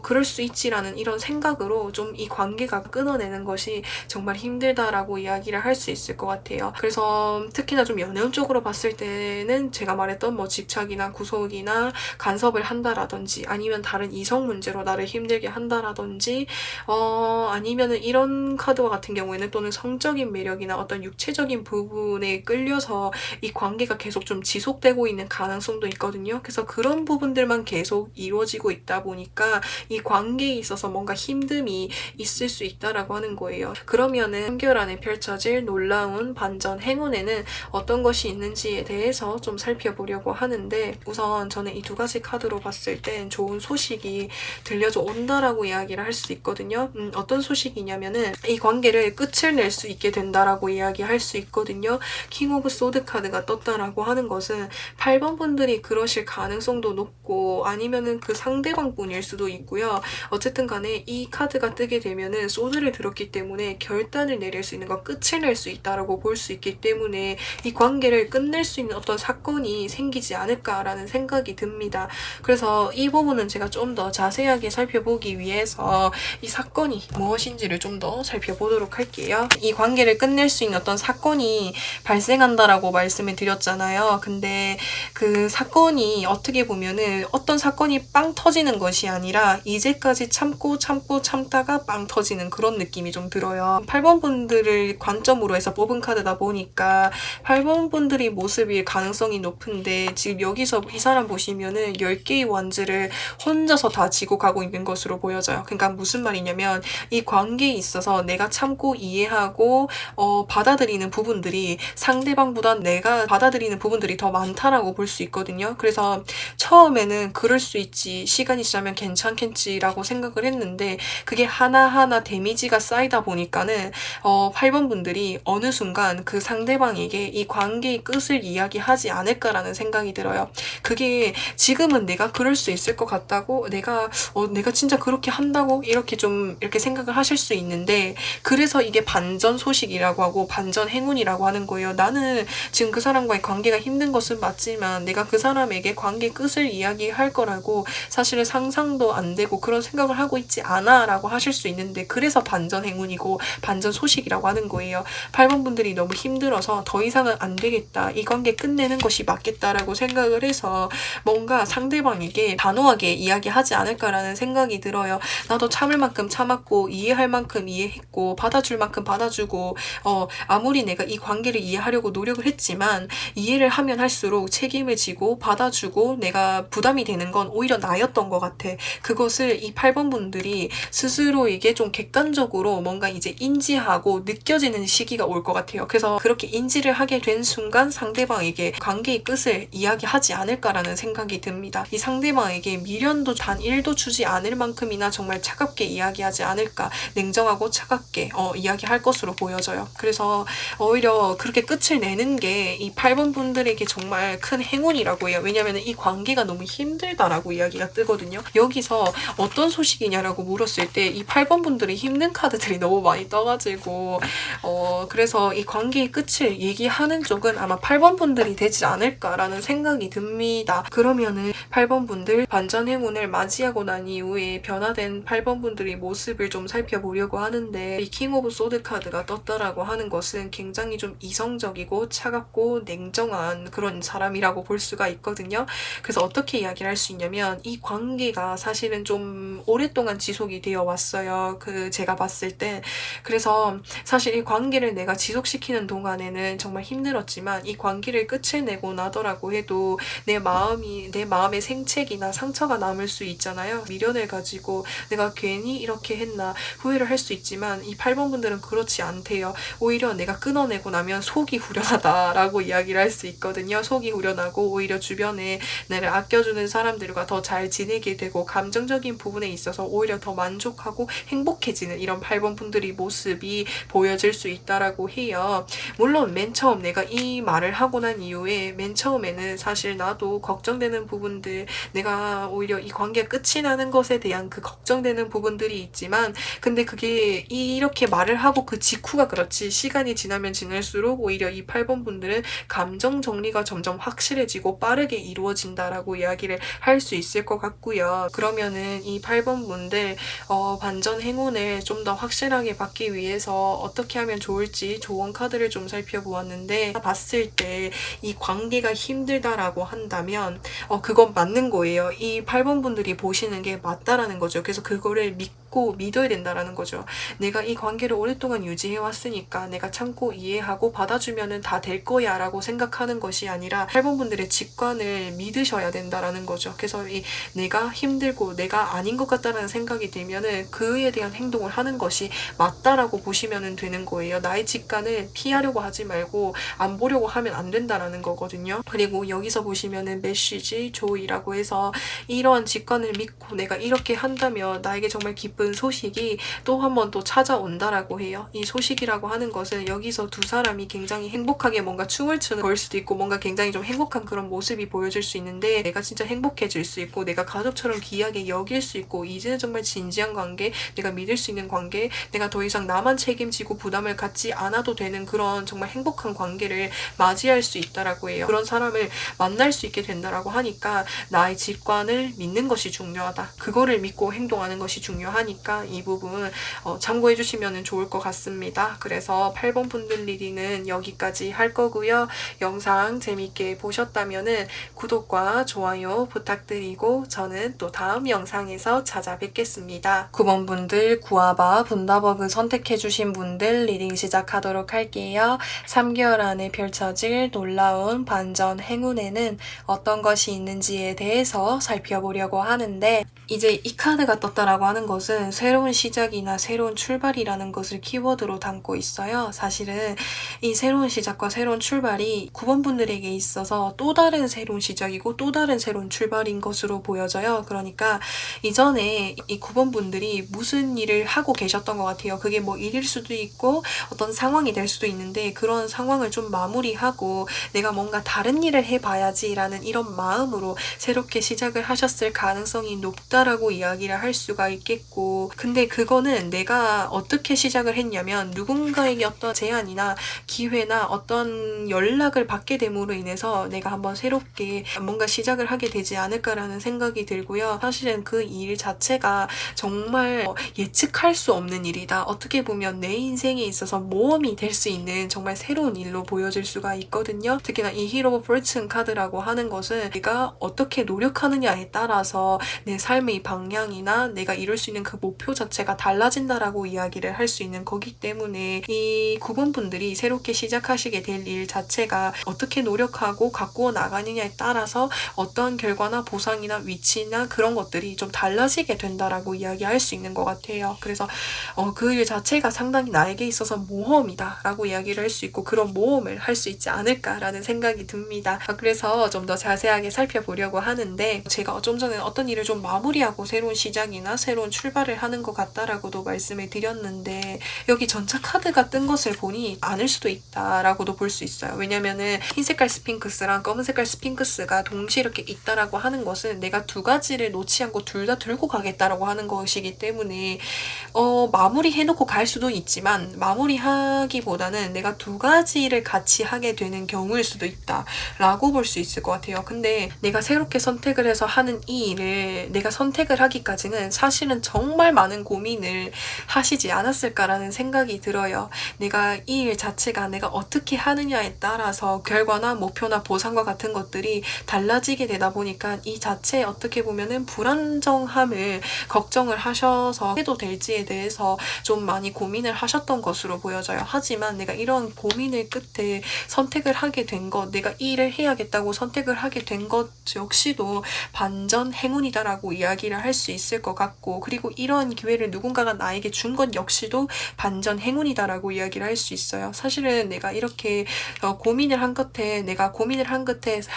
그럴 수 있지라는 이런 생각으로 좀 이 관계가 끊어내는 것이 정말 힘들다라고 이야기를 할 수 있을 것 같아요. 그래서 특히나 좀 연애운적으로 봤을 때는 제가 말했던 뭐 집착이나 구속이나 간섭을 한다라든지, 아니면 다른 이성 문제로 나를 힘들게 한다라든지, 아니면은 이런 카드와 같은 경우에는 또는 성적인 매력이나 어떤 육체적인 부분에 끌려서 이 관계가 계속 좀 지속되고 있는 가능성도 있거든요. 그래서 그런 부분들만 계속 이루어지고 있다 보니까 이 관계에 있어서 뭔가 힘듦이 있을 수 있다라고 하는 거예요. 그러면은 3개월 안에 펼쳐질 놀라운 반전 행운에는 어떤 것이 있는지에 대해서 좀 살펴보려고 하는데, 우선 저는 이 두 가지 카드로 봤을 땐 좋은 소식이 들려줘 온다라고 이야기를 할 수 있거든요. 어떤 소식이냐면은 이 관계를 끝을 낼 수 있게 된다라고 이야기할 수 있거든요. 킹 오브 소드 카드가 떴다라고 하는 것은 8번 분들이 그러실 가능성도 높고, 아니면은 그 상대방 분일 수도 있고요. 어쨌든 간에 이 카드가 뜨게 되면은 소드를 들었기 때문에 결단을 내릴 수 있는 거, 끝을 낼 수 있다라고 볼 수 있기 때문에 이 관계를 끝낼 수 있는 어떤 사건이 생기지 않을까라는 생각이 듭니다. 그래서 이 부분은 제가 좀 더 자세하게 자세하게 살펴보기 위해서 이 사건이 무엇인지를 좀 더 살펴보도록 할게요. 이 관계를 끝낼 수 있는 어떤 사건이 발생한다라고 말씀을 드렸잖아요. 근데 그 사건이 어떻게 보면은 어떤 사건이 빵 터지는 것이 아니라 이제까지 참다가 빵 터지는 그런 느낌이 좀 들어요. 8번 분들을 관점으로 해서 뽑은 카드다 보니까 8번 분들의 모습일 가능성이 높은데, 지금 여기서 이 사람 보시면은 10개의 wands를 혼자서 다 지고 가고 있는 것으로 보여져요. 그러니까 무슨 말이냐면 이 관계에 있어서 내가 참고 이해하고 받아들이는 부분들이 상대방보다 내가 받아들이는 부분들이 더 많다라고 볼 수 있거든요. 그래서 처음에는 그럴 수 있지, 시간이 지나면 괜찮겠지라고 생각을 했는데 그게 하나하나 데미지가 쌓이다 보니까는 8번 분들이 어느 순간 그 상대방에게 이 관계의 끝을 이야기하지 않을까라는 생각이 들어요. 그게 지금은 내가 그럴 수 있을 것 같다고, 내가 진짜 그렇게 한다고 이렇게 생각을 하실 수 있는데, 그래서 이게 반전 소식이라고 하고 반전 행운이라고 하는 거예요. 나는 지금 그 사람과의 관계가 힘든 것은 맞지만 내가 그 사람에게 관계 끝을 이야기할 거라고 사실은 상상도 안 되고 그런 생각을 하고 있지 않아 라고 하실 수 있는데, 그래서 반전 행운이고 반전 소식이라고 하는 거예요. 8번 분들이 너무 힘들어서 더 이상은 안 되겠다, 이 관계 끝내는 것이 맞겠다라고 생각을 해서 뭔가 상대방에게 단호하게 이야기하지 않을까라는 생각이 들어요. 나도 참을 만큼 참았고 이해할 만큼 이해했고 받아줄 만큼 받아주고, 아무리 내가 이 관계를 이해하려고 노력을 했지만 이해를 하면 할수록 책임을 지고 받아주고 내가 부담이 되는 건 오히려 나였던 것 같아. 그것을 이 8번 분들이 스스로에게 좀 객관적으로 뭔가 이제 인지하고 느껴지는 시기가 올 것 같아요. 그래서 그렇게 인지를 하게 된 순간 상대방에게 관계의 끝을 이야기하지 않을까라는 생각이 듭니다. 이 상대방에게 미련도 단 1도 주지 않을 만큼이나 정말 차갑게 이야기하지 않을까, 냉정하고 차갑게 이야기할 것으로 보여져요. 그래서 오히려 그렇게 끝을 내는 게 이 8번 분들에게 정말 큰 행운이라고 해요. 왜냐면 이 관계가 너무 힘들다라고 이야기가 뜨거든요. 여기서 어떤 소식이냐라고 물었을 때 이 8번 분들이 힘든 카드들이 너무 많이 떠가지고 그래서 이 관계의 끝을 얘기하는 쪽은 아마 8번 분들이 되지 않을까라는 생각이 듭니다. 그러면은 8번 분들 반전 행운을 맞이하고 난 이후에 변화된 8번 분들의 모습을 좀 살펴보려고 하는데, 이 킹 오브 소드 카드가 떴다라고 하는 것은 굉장히 좀 이성적이고 차갑고 냉정한 그런 사람이라고 볼 수가 있거든요. 그래서 어떻게 이야기를 할 수 있냐면, 이 관계가 사실은 좀 오랫동안 지속이 되어 왔어요. 제가 봤을 때. 그래서 사실 이 관계를 내가 지속시키는 동안에는 정말 힘들었지만 이 관계를 끝을 내고 나더라고 해도 내 마음의 생책이나 상처가 남을 수 있잖아요. 미련을 가지고 내가 괜히 이렇게 했나 후회를 할 수 있지만 이 8번 분들은 그렇지 않대요. 오히려 내가 끊어내고 나면 속이 후련하다라고 이야기를 할 수 있거든요. 속이 후련하고 오히려 주변에 나를 아껴주는 사람들과 더 잘 지내게 되고 감정적인 부분에 있어서 오히려 더 만족하고 행복해지는 이런 8번 분들의 모습이 보여질 수 있다라고 해요. 물론 맨 처음 내가 이 말을 하고 난 이후에 맨 처음에는 사실 나도 걱정되는 부분들, 내가 오히려 이 관계가 끝이 나는 것에 대한 그 걱정되는 부분들이 있지만, 근데 그게 이렇게 말을 하고 그 직후가 그렇지, 시간이 지나면 지날수록 오히려 이 8번 분들은 감정 정리가 점점 확실해지고 빠르게 이루어진다라고 이야기를 할 수 있을 것 같고요. 그러면은 이 8번 분들 반전 행운을 좀 더 확실하게 받기 위해서 어떻게 하면 좋을지 조언 카드를 좀 살펴보았는데, 봤을 때 이 관계가 힘들다라고 한다면 그건 맞는 거예요. 이 8번 분들이 보시는 게 맞다라는 거죠. 그래서 그거를 믿어야 된다라는 거죠. 내가 이 관계를 오랫동안 유지해 왔으니까 내가 참고 이해하고 받아주면은 다 될 거야 라고 생각하는 것이 아니라 8번 분들의 직관을 믿으셔야 된다라는 거죠. 그래서 내가 힘들고 내가 아닌 것 같다라는 생각이 들면은 그에 대한 행동을 하는 것이 맞다라고 보시면 되는 거예요. 나의 직관을 피하려고 하지 말고 안 보려고 하면 안 된다라는 거거든요. 그리고 여기서 보시면은 메시지 조이라고 해서 이러한 직관을 믿고 내가 이렇게 한다면 나에게 정말 기쁨, 기쁜 소식이 또 한 번 또 찾아온다라고 해요. 이 소식이라고 하는 것은 여기서 두 사람이 굉장히 행복하게 뭔가 춤을 추는 걸 수도 있고 뭔가 굉장히 좀 행복한 그런 모습이 보여질 수 있는데 내가 진짜 행복해질 수 있고 내가 가족처럼 귀하게 여길 수 있고 이제는 정말 진지한 관계, 내가 믿을 수 있는 관계, 내가 더 이상 나만 책임지고 부담을 갖지 않아도 되는 그런 정말 행복한 관계를 맞이할 수 있다라고 해요. 그런 사람을 만날 수 있게 된다라고 하니까 나의 직관을 믿는 것이 중요하다. 그거를 믿고 행동하는 것이 중요하니까 이 부분 참고해 주시면 좋을 것 같습니다. 그래서 8번 분들 리딩은 여기까지 할 거고요. 영상 재밌게 보셨다면 구독과 좋아요 부탁드리고 저는 또 다음 영상에서 찾아뵙겠습니다. 9번 분들 구아바 분다버그 선택해 주신 분들 리딩 시작하도록 할게요. 3개월 안에 펼쳐질 놀라운 반전 행운에는 어떤 것이 있는지에 대해서 살펴보려고 하는데 이제 이 카드가 떴다라고 하는 것은 새로운 시작이나 새로운 출발이라는 것을 키워드로 담고 있어요. 사실은 이 새로운 시작과 새로운 출발이 9번 분들에게 있어서 또 다른 새로운 시작이고 또 다른 새로운 출발인 것으로 보여져요. 그러니까 이전에 이 9번 분들이 무슨 일을 하고 계셨던 것 같아요. 그게 뭐 일일 수도 있고 어떤 상황이 될 수도 있는데 그런 상황을 좀 마무리하고 내가 뭔가 다른 일을 해봐야지 라는 이런 마음으로 새롭게 시작을 하셨을 가능성이 높다라고 이야기를 할 수가 있겠고 근데 그거는 내가 어떻게 시작을 했냐면 누군가에게 어떤 제안이나 기회나 어떤 연락을 받게 됨으로 인해서 내가 한번 새롭게 뭔가 시작을 하게 되지 않을까라는 생각이 들고요. 사실은 그 일 자체가 정말 예측할 수 없는 일이다. 어떻게 보면 내 인생에 있어서 모험이 될 수 있는 정말 새로운 일로 보여질 수가 있거든요. 특히나 이 히로 오브 포춘 카드라고 하는 것은 내가 어떻게 노력하느냐에 따라서 내 삶의 방향이나 내가 이룰 수 있는 그 목표 자체가 달라진다라고 이야기를 할 수 있는 거기 때문에 이 9번 분들이 새롭게 시작하시게 될 일 자체가 어떻게 노력하고 가꾸어 나가느냐에 따라서 어떤 결과나 보상이나 위치나 그런 것들이 좀 달라지게 된다라고 이야기할 수 있는 것 같아요. 그래서 그 일 자체가 상당히 나에게 있어서 모험이다 라고 이야기를 할 수 있고 그런 모험을 할 수 있지 않을까라는 생각이 듭니다. 그래서 좀 더 자세하게 살펴보려고 하는데 제가 좀 전에 어떤 일을 좀 마무리하고 새로운 시작이나 새로운 출발을 하는 것 같다라고도 말씀을 드렸는데 여기 전차 카드가 뜬 것을 보니 아닐 수도 있다라고도 볼 수 있어요. 왜냐면은 흰색깔 스핑크스랑 검은색깔 스핑크스가 동시에 이렇게 있다라고 하는 것은 내가 두 가지를 놓지 않고 둘 다 들고 가겠다라고 하는 것이기 때문에 마무리 해놓고 갈 수도 있지만 마무리하기보다는 내가 두 가지를 같이 하게 되는 경우일 수도 있다라고 볼 수 있을 것 같아요. 근데 내가 새롭게 선택을 해서 하는 이 일을 내가 선택을 하기까지는 사실은 정말 많은 고민을 하시지 않았을까라는 생각이 들어요. 내가 이 일 자체가 내가 어떻게 하느냐에 따라서 결과나 목표나 보상과 같은 것들이 달라지게 되다 보니까 이 자체에 어떻게 보면은 불안정함을 걱정을 하셔서 해도 될지에 대해서 좀 많이 고민을 하셨던 것으로 보여져요. 하지만 내가 이런 고민을 끝에 선택을 하게 된 것, 내가 이 일을 해야겠다고 선택을 하게 된 것 역시도 반전 행운이다라고 이야기를 할 수 있을 것 같고 그리고 이런 기회를 누군가가 나에게 준 것 역시도 반전 행운이다라고 이야기를 할 수 있어요. 사실은 내가 이렇게 고민을 한 끝에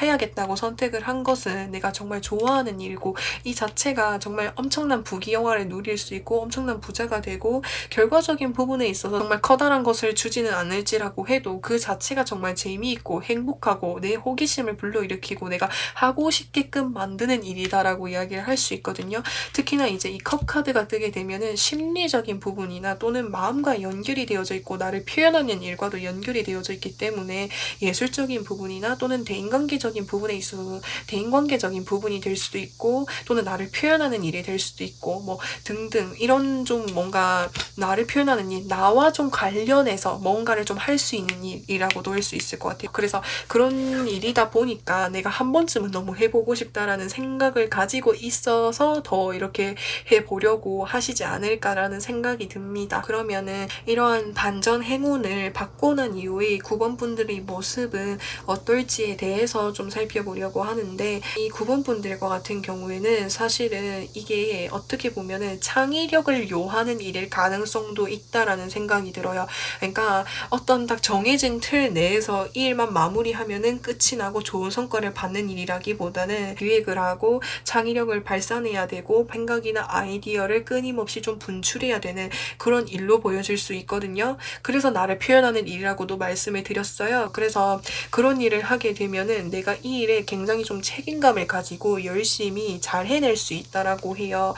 해야겠다고 선택을 한 것은 내가 정말 좋아하는 일이고 이 자체가 정말 엄청난 부귀영화를 누릴 수 있고 엄청난 부자가 되고 결과적인 부분에 있어서 정말 커다란 것을 주지는 않을지라고 해도 그 자체가 정말 재미있고 행복하고 내 호기심을 불러일으키고 내가 하고 싶게끔 만드는 일이다라고 이야기를 할 수 있거든요. 특히나 이제 이 컵 카드가 뜨게 되면은 심리적인 부분이나 또는 마음과 연결이 되어져 있고 나를 표현하는 일과도 연결이 되어져 있기 때문에 예술적인 부분이나 또는 대인관계적인 부분에 있어서 대인관계적인 부분이 될 수도 있고 또는 나를 표현하는 일이 될 수도 있고 뭐 등등 이런 좀 뭔가 나를 표현하는 일, 나와 좀 관련해서 뭔가를 좀 할 수 있는 일이라고도 할 수 있을 것 같아요. 그래서 그런 일이다 보니까 내가 한 번쯤은 너무 해보고 싶다라는 생각을 가지고 있어서 더 이렇게 해보려고 하시지 않을까라는 생각이 듭니다. 그러면은 이러한 반전 행운을 받고 난 이후에 9번 분들의 모습은 어떨지에 대해서 좀 살펴보려고 하는데 이 9번 분들과 같은 경우에는 사실은 이게 어떻게 보면은 창의력을 요하는 일일 가능성도 있다라는 생각이 들어요. 그러니까 어떤 딱 정해진 틀 내에서 이 일만 마무리하면은 끝이 나고 좋은 성과를 받는 일이라기보다는 기획을 하고 창의력을 발산해야 되고 생각이나 아이디어를 나를 끊임없이 좀 분출해야 되는 그런 일로 보여질 수 있거든요. 그래서 나를 표현하는 일이라고도 말씀을 드렸어요. 그래서 그런 일을 하게 되면은 내가 이 일에 굉장히 좀 책임감을 가지고 열심히 잘 해낼 수 있다라고 해요.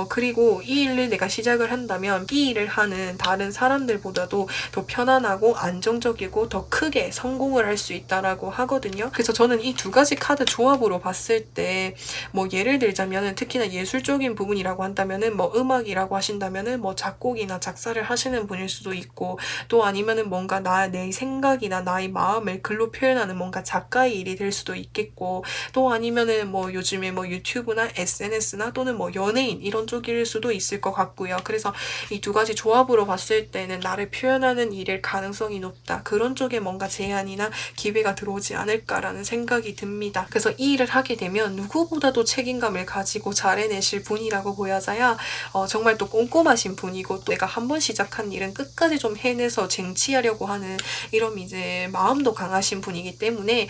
그리고 이 일을 내가 시작을 한다면 이 일을 하는 다른 사람들보다도 더 편안하고 안정적이고 더 크게 성공을 할 수 있다라고 하거든요. 그래서 저는 이 두 가지 카드 조합으로 봤을 때 뭐 예를 들자면은 특히나 예술적인 부분이라고 한다면은 뭐 음악이라고 하신다면은 뭐 작곡이나 작사를 하시는 분일 수도 있고, 또 아니면은 뭔가 내 생각이나 나의 마음을 글로 표현하는 뭔가 작가의 일이 될 수도 있겠고, 또 아니면은 뭐 요즘에 뭐 유튜브나 SNS나 또는 뭐 연예인 이런 쪽일 수도 있을 것 같고요. 그래서 이 두 가지 조합으로 봤을 때는 나를 표현하는 일일 가능성이 높다, 그런 쪽에 뭔가 제안이나 기회가 들어오지 않을까라는 생각이 듭니다. 그래서 이 일을 하게 되면 누구보다도 책임감을 가지고 잘 해내실 분이라고 보여져요. 정말 또 꼼꼼하신 분이고, 또 내가 한번 시작한 일은 끝까지 좀 해내서 쟁취하려고 하는 이런 이제 마음도 강하신 분이기 때문에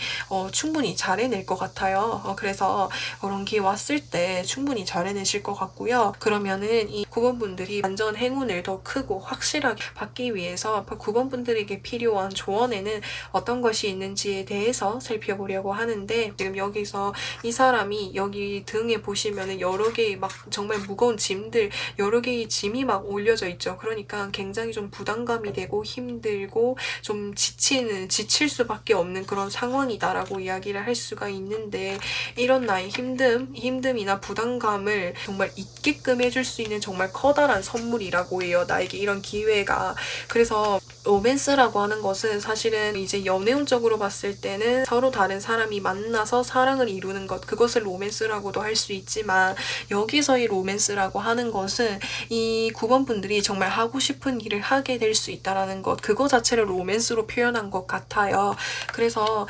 충분히 잘 해낼 것 같아요. 그래서 그런 기회 왔을 때 충분히 잘 해내실 것 같고요. 그러면은 이 9번 분들이 완전 행운을 더 크고 확실하게 받기 위해서 9번 분들에게 필요한 조언에는 어떤 것이 있는지에 대해서 살펴보려고 하는데, 지금 여기서 이 사람이 여기 등에 보시면은 여러 개의 막 정말 무거운 짐들, 여러 개의 짐이 막 올려져 있죠. 그러니까 굉장히 좀 부담감이 되고 힘들고 좀 지칠 수밖에 없는 그런 상황이다라고 이야기를 할 수가 있는데, 이런 나의 힘듦이나 부담감을 정말 잊게끔 해줄 수 있는 정말 커다란 선물이라고 해요. 나에게 이런 기회가. 그래서 로맨스라고 하는 것은 사실은 이제 연애운적으로 봤을 때는 서로 다른 사람이 만나서 사랑을 이루는 것, 그것을 로맨스라고도 할 수 있지만, 여기서의 로맨스라고 하는 것은 이 9번 분들이 정말 하고 싶은 일을 하게 될 수 있다라는 것, 그거 자체를 로맨스로 표현한 것 같아요. 그래서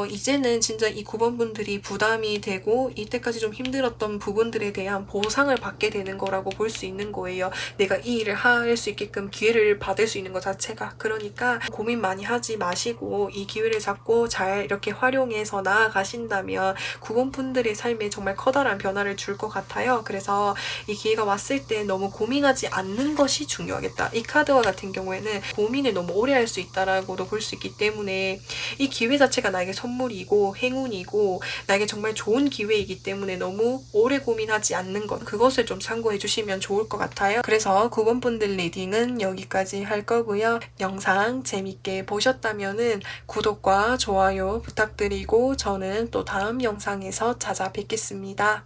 이제는 진짜 이 9번 분들이 부담이 되고 이때까지 좀 힘들었던 부분들에 대한 보상을 받게 되는 거라고 볼 수 있는 거예요. 내가 이 일을 할 수 있게끔 기회를 받을 수 있는 것 자체가. 그러니까 고민 많이 하지 마시고 이 기회를 잡고 잘 이렇게 활용해서 나아가신다면 9번 분들의 삶에 정말 커다란 변화를 줄 것 같아요. 그래서 이 기회가 왔을 때 너무 고민하지 않는 것이 중요하겠다. 이 카드와 같은 경우에는 고민을 너무 오래 할 수 있다라고도 볼 수 있기 때문에 이 기회 자체가 나에게 선물이고 행운이고 나에게 정말 좋은 기회이기 때문에 너무 오래 고민하지 않는 것, 그것을 좀 참고해 주시면 좋을 것 같아요. 그래서 9번 분들 리딩은 여기까지 할 거고요. 영상 재밌게 보셨다면은 구독과 좋아요 부탁드리고 저는 또 다음 영상에서 찾아뵙겠습니다.